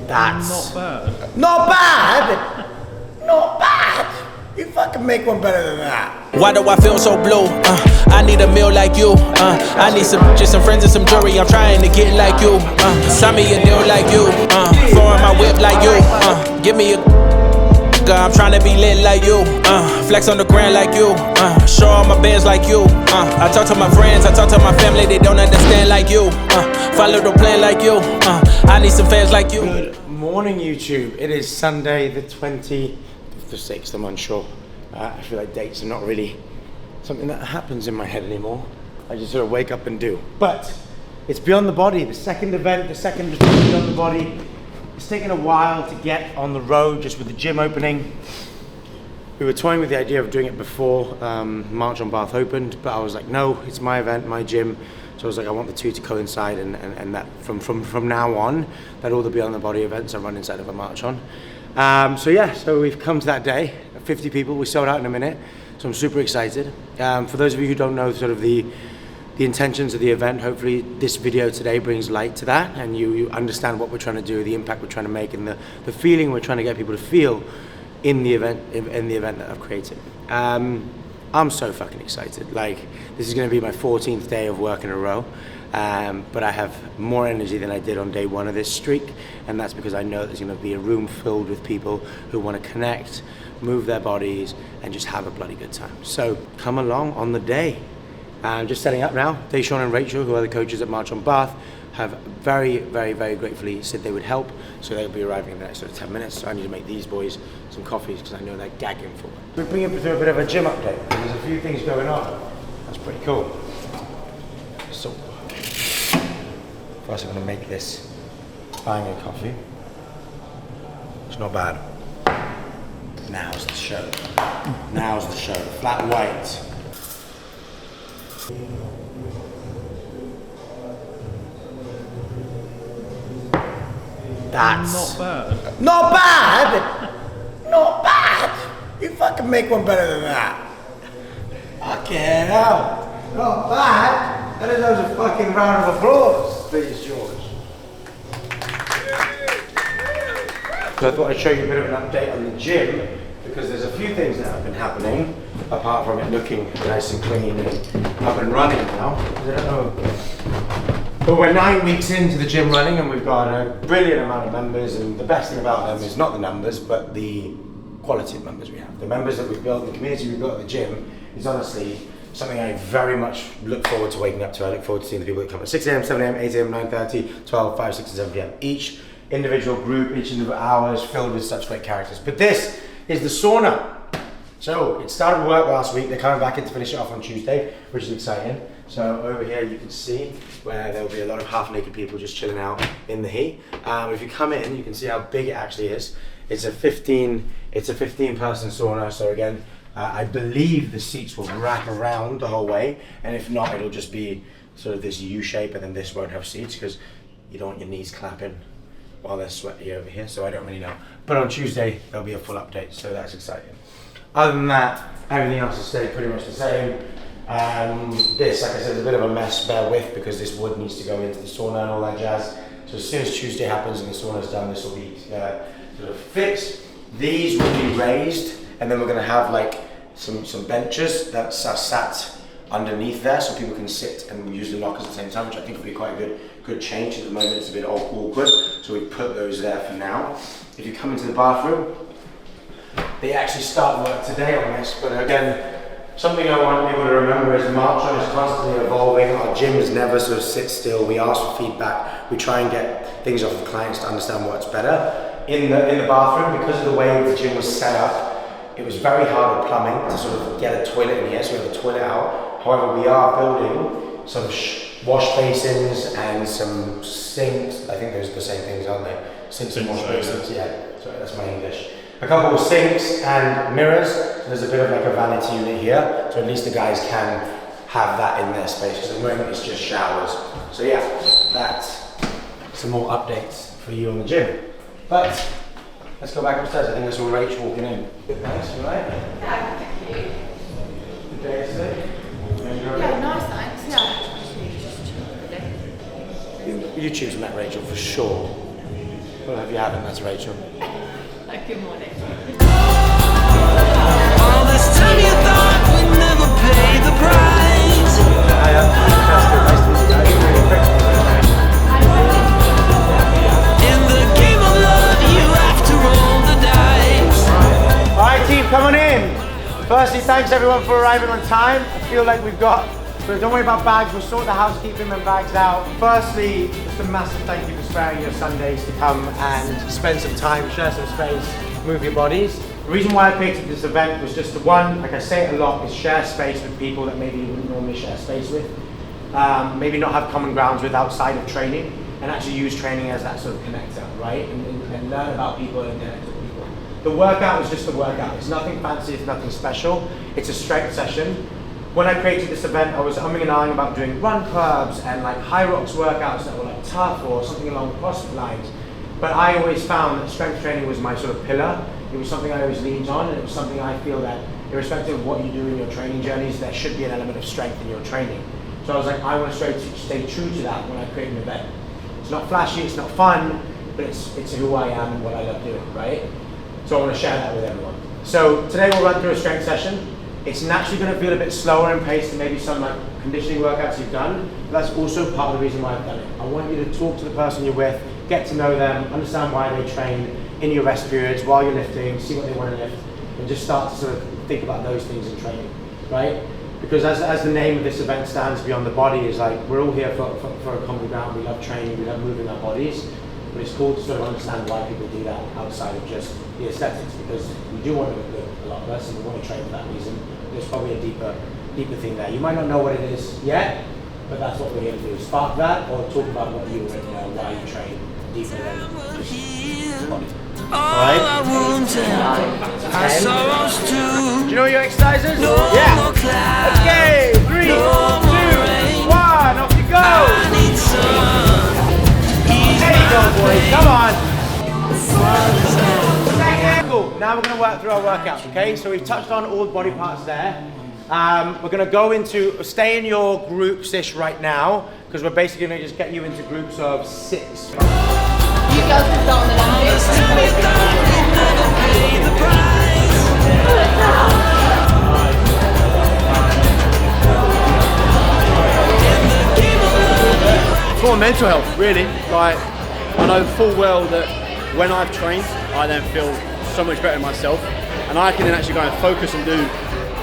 That's not bad. Not bad? Not bad? You fucking make one better than that. Why do I feel so blue? I need a meal like you. I need some friends and some jewelry. I'm trying to get like you. Sign me a deal like you. Foreign my whip like you. Give me a. I'm trying to be lit like you. Flex on the ground like you. Show all my bands like you. I talk to my friends, I talk to my family. They don't understand like you. Follow the plan like you. I need some fans like you. Good morning, YouTube. It is Sunday, the 25th of 6th. I'm unsure. I feel like dates are not really something that happens in my head anymore. I just sort of wake up and do. But it's Beyond the Body, the second event, the second Beyond the Body. It's taken a while to get on the road, just with the gym opening. We were toying with the idea of doing it before March on Bath opened, but I was like, no, it's my event, my gym. So I was like, I want the two to coincide, and that from now on, that all the Beyond the Body events are run inside of a March on. So we've come to that day. 50 people, we sold out in a minute, so I'm super excited. For those of you who don't know sort of the intentions of the event, hopefully this video today brings light to that, and you understand what we're trying to do, the impact we're trying to make, and the feeling we're trying to get people to feel in the event that I've created. I'm so fucking excited. Like, this is going to be my 14th day of work in a row, but I have more energy than I did on day one of this streak, and that's because I know there's going to be a room filled with people who want to connect, move their bodies, and just have a bloody good time. So come along on the day. Just setting up now. Deshawn and Rachel, who are the coaches at March on Bath, have very, very, very gratefully said they would help. So they'll be arriving in the next sort of 10 minutes. So I need to make these boys some coffees because I know they're gagging for it. We're bringing you through a bit of a gym update. There's a few things going on. That's pretty cool. So first I'm going to make this buying a coffee. It's not bad. Now's the show. Now's the show. Flat white. That's not bad. Not bad? Not bad? You fucking make one better than that. Fucking hell. Not bad? That deserves a fucking round of applause, please, George. So I thought I'd show you a bit of an update on the gym, because there's a few things that have been happening, apart from it looking nice and clean and up and running now. I don't know. But we're 9 weeks into the gym running, and we've got a brilliant amount of members, and the best thing about them is not the numbers, but the quality of members we have. The members that we've built, the community we've built at the gym, is honestly something I very much look forward to waking up to. I look forward to seeing the people that come at 6 a.m, 7 a.m, 8 a.m, 9:30, 12, 5, 6, and 7 p.m. Each individual group, each individual hour is filled with such great characters. But this is the sauna. So it started work last week. They're coming back in to finish it off on Tuesday, which is exciting. So over here you can see where there'll be a lot of half-naked people just chilling out in the heat. If you come in, you can see how big it actually is. It's a 15-person sauna. So again, I believe the seats will wrap around the whole way, and if not, it'll just be sort of this U shape, and then this won't have seats because you don't want your knees clapping while they're sweaty over here. So I don't really know. But on Tuesday there'll be a full update, so that's exciting. Other than that, everything else has stayed pretty much the same. This, like I said, is a bit of a mess, bear with, because this wood needs to go into the sauna and all that jazz. So as soon as Tuesday happens and the sauna's done, this will be sort of fixed. These will be raised, and then we're going to have like some benches that are sat underneath there, so people can sit and use the lockers at the same time, which I think will be quite a good change. At the moment it's a bit awkward, so we put those there for now. If you come into the bathroom, they actually start work today on this, but again, something I want people to remember is March on is constantly evolving. Our gyms never sort of sit still. We ask for feedback. We try and get things off of clients to understand what's better. In the bathroom, because of the way the gym was set up, it was very hard with plumbing to sort of get a toilet in here, so we have a toilet out. However, we are building some wash basins and some sinks. I think those are the same things, aren't they? Sinks and wash basins, yeah. Sorry, that's my English. A couple of sinks and mirrors. So there's a bit of like a vanity unit here, so at least the guys can have that in their space, because at the moment it's just showers. So yeah, that's some more updates for you on the gym. But let's go back upstairs. I think I saw Rach walking in. Good, thanks, you right? Yeah, thank you. Good day today? Yeah, nice, thanks. Yeah. YouTube's met Rachel for sure. We'll have you have it, that's Rachel. Good morning. All this time you thought we'd never pay the price. Hi, that's good. Nice to meet you guys. Really quick. In the game of love, you have to roll the dice. All right, team, come on in. Firstly, thanks everyone for arriving on time. I feel like we've got, so don't worry about bags, we'll sort the housekeeping and bags out. Firstly, just a massive thank you for sparing your Sundays to come and spend some time, share some space, move your bodies. The reason why I picked this event was just the one, like I say it a lot, is share space with people that maybe you wouldn't normally share space with. Maybe not have common grounds with outside of training, and actually use training as that sort of connector, right? And learn about people and connect with people. The workout is just a workout. It's nothing fancy, it's nothing special. It's a strength session. When I created this event, I was umming and ahhing about doing run clubs and like high rocks workouts that were like tough or something along CrossFit lines. But I always found that strength training was my sort of pillar. It was something I always leaned on, and it was something I feel that irrespective of what you do in your training journeys, there should be an element of strength in your training. So I was like, I want to stay true to that when I create an event. It's not flashy, it's not fun, but it's who I am and what I love doing, right? So I want to share that with everyone. So today we'll run through a strength session. It's naturally going to feel a bit slower in pace than maybe some like conditioning workouts you've done, but that's also part of the reason why I've done it. I want you to talk to the person you're with, get to know them, understand why they train in your rest periods, while you're lifting, see what they want to lift, and just start to sort of think about those things in training, right? Because as the name of this event stands, Beyond the Body, is like, we're all here for a common ground. We love training, we love moving our bodies, but it's cool to sort of understand why people do that outside of just the aesthetics, because we do want to look good, a lot of us, and we want to train for that reason. There's probably a deeper thing there. You might not know what it is yet, but that's what we're here to do. Spark that, or talk about what you already know, why you train deeper than just the body. Alright? Our sorrows too. Do you know your exercises? No Yeah. more clouds. Okay, 3, 2, 1, off you go! I need some. There you go, boys, come on! Cool, now we're going to work through our workout, okay? So we've touched on all body parts there. We're going to go into, stay in your groups-ish right now, because we're basically going to just get you into groups of 6. You girls can start on the It's more mental health, really. Like, I know full well that when I've trained, I then feel so much better in myself, and I can then actually go and focus and do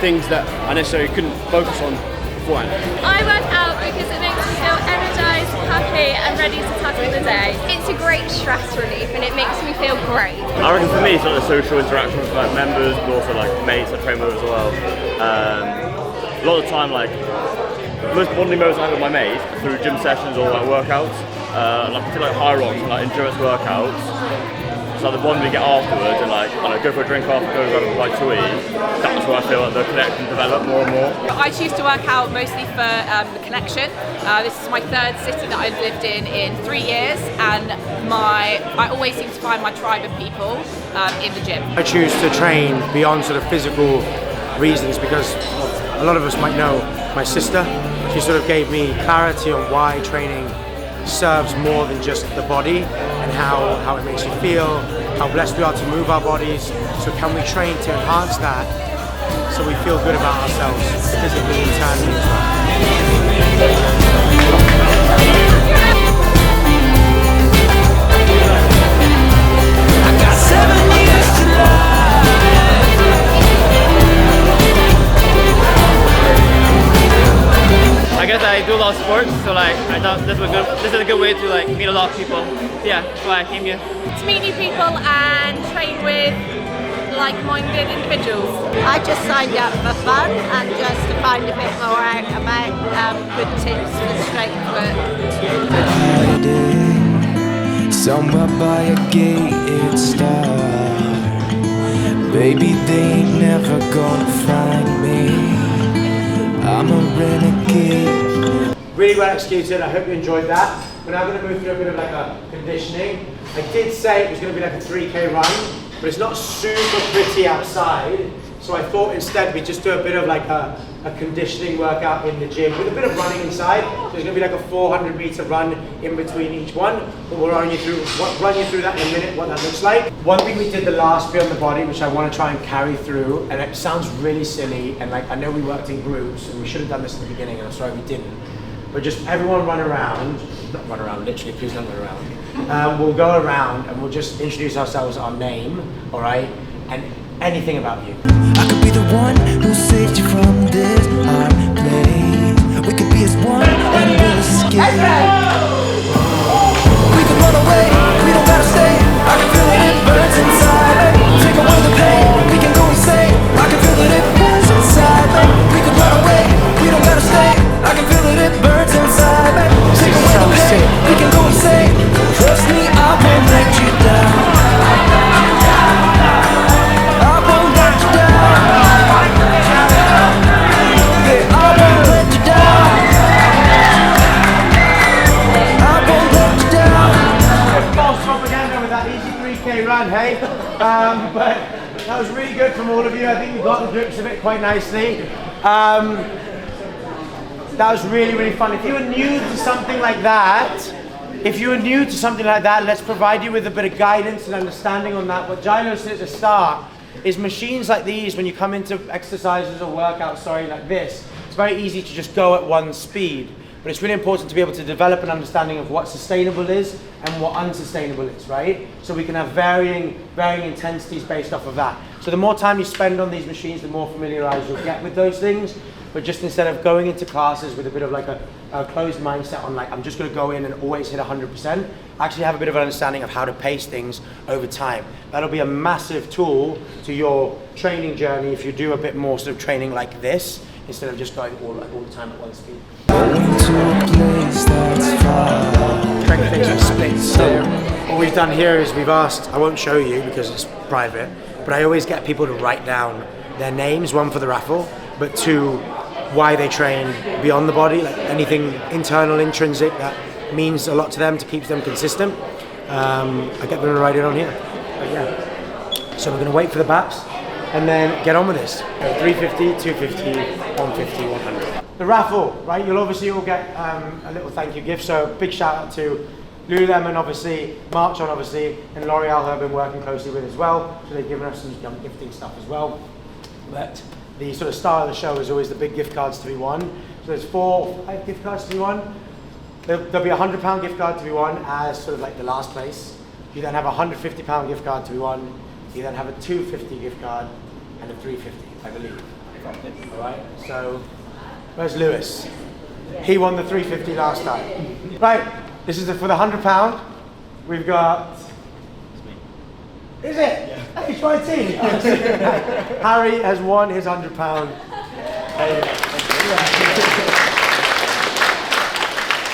things that I necessarily couldn't focus on beforehand. I work out because it makes me feel energized, happy and ready to tackle the day. It's a great stress relief and it makes me feel great. I reckon for me it's like the social interaction with like members, but also like mates I train with as well. A lot of the time, like most bonding moments I have with my mates through gym sessions or like workouts, like particularly like high rocks and like endurance workouts. So the bond we get afterwards, and like I don't know, go for a drink after, go grab a bite to eat. That's where I feel like the connection develop more and more. I choose to work out mostly for the connection. This is my 3rd city that I've lived in 3 years, and I always seem to find my tribe of people in the gym. I choose to train beyond sort of physical reasons because a lot of us might know my sister. She sort of gave me clarity on why training serves more than just the body and how it makes you feel, how blessed we are to move our bodies. So can we train to enhance that so we feel good about ourselves physically, internally as well. I got 7 years to live. I guess I do a lot of sports, so like I thought this is a good way to like meet a lot of people. Yeah, that's why I came here. To meet new people and train with like-minded individuals. I just signed up for fun and just to find a bit more out about good tips for strength work. Somewhere by a gated star. Baby, they ain't never gonna find me. I'm a renegade. Really well executed, I hope you enjoyed that. We're now going to move through a bit of like a conditioning. I did say it was going to be like a 3K run, but it's not super pretty outside. So I thought instead we just do a bit of like a a conditioning workout in the gym with a bit of running inside. So there's going to be like a 400-meter run in between each one. But we'll run you through that in a minute, what that looks like. One thing we did the last Beyond the Body, which I want to try and carry through, and it sounds really silly, and like I know we worked in groups, and we should have done this at the beginning, and I'm sorry we didn't. But just everyone run around, not run around, literally, please don't run around. We'll go around and we'll just introduce ourselves, our name, all right, and anything about you. I could be the one who saved you from this hard place. We could be as one and we'll escape. We could run away, we don't gotta stay. I can feel it, it burns inside. Take away the pain, we can go insane. I can feel it, it burns inside. We could run away, we don't gotta stay. I can feel it, it burns inside. Take away the pain, we can go insane. Trust me, I won't let you down. Run, hey? But that was really good from all of you. I think we got the grips of it quite nicely. That was really, really fun. If you were new to something like that, let's provide you with a bit of guidance and understanding on that. What Gilo said at the start is machines like these, when you come into exercises or workouts, like this, it's very easy to just go at one speed. But it's really important to be able to develop an understanding of what sustainable is and what unsustainable is, right? So we can have varying intensities based off of that. So the more time you spend on these machines, the more familiarized you'll get with those things. But just instead of going into classes with a bit of like a closed mindset on like, I'm just gonna go in and always hit 100%, actually have a bit of an understanding of how to pace things over time. That'll be a massive tool to your training journey if you do a bit more sort of training like this, instead of just going all the time at one speed. Strength extra splits. So what we've done here is we've asked, I won't show you because it's private, but I always get people to write down their names, one for the raffle, but two, why they train Beyond the Body, like anything internal, intrinsic that means a lot to them, to keep them consistent. I get them to write it on here. But yeah. So we're going to wait for the baps and then get on with this. 350, 250, 150, 100. The raffle, right? You'll obviously all get a little thank you gift. So big shout out to Lululemon, obviously, March On, obviously, and L'Oreal, who I've been working closely with as well. So they've given us some gifting stuff as well. But the sort of star of the show is always the big gift cards to be won. So there's 4 or 5 gift cards to be won. There'll be a £100 gift card to be won as sort of like the last place. You then have a £150 gift card to be won. You then have a $250 gift card and a $350, I believe. All right. So where's Lewis? He won the $350 last time. Right. This is for the £100. We've got. Is it? Yeah. HYT. Harry has won his £100.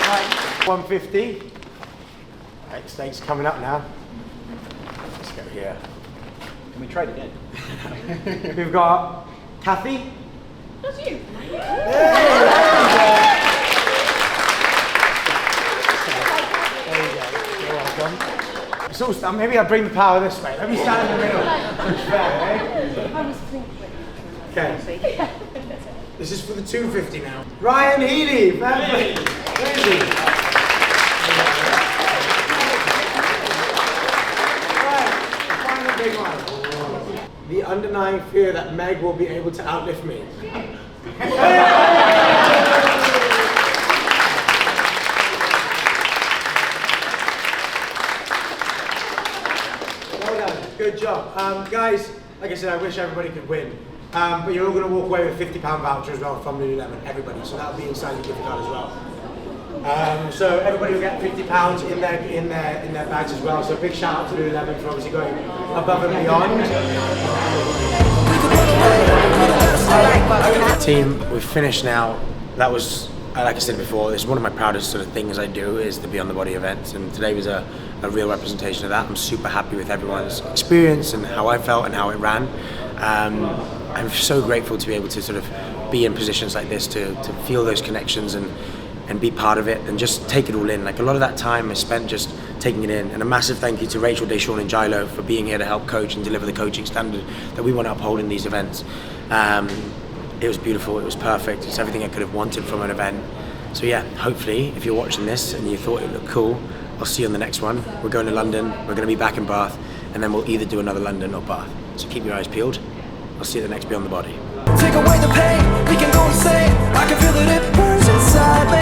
Right, 150. Right, stakes coming up now. Let's go here. Can we trade again? We've got Kathy. That's you. You're welcome. So maybe I'll bring the power this way. Let me stand in the middle. Okay. This is for the 250 now. Ryan Healy. Crazy. Right, final big one. The underlying fear that Meg will be able to outlift me. Good job. Guys, like I said, I wish everybody could win. But you're all going to walk away with a £50 voucher as well from Lululemon, everybody. So that'll be inside your gift card as well. So everybody will get £50 in their bags as well. So big shout out to Lululemon for obviously going above and beyond. Team, we've finished now. That was, like I said before, it's one of my proudest sort of things I do is the Beyond the Body events, and today was a real representation of that. I'm super happy with everyone's experience and how I felt and how it ran. I'm so grateful to be able to sort of be in positions like this, to feel those connections and be part of it and just take it all in. Like a lot of that time is spent just taking it in. And a massive thank you to Rachel, Deshawn and Gilo for being here to help coach and deliver the coaching standard that we want to uphold in these events. It was beautiful, it was perfect, it's everything I could have wanted from an event. So yeah, hopefully, if you're watching this and you thought it looked cool, I'll see you on the next one. We're going to London, we're going to be back in Bath, and then we'll either do another London or Bath. So keep your eyes peeled. I'll see you at the next Beyond the Body. Take away the pain, we can go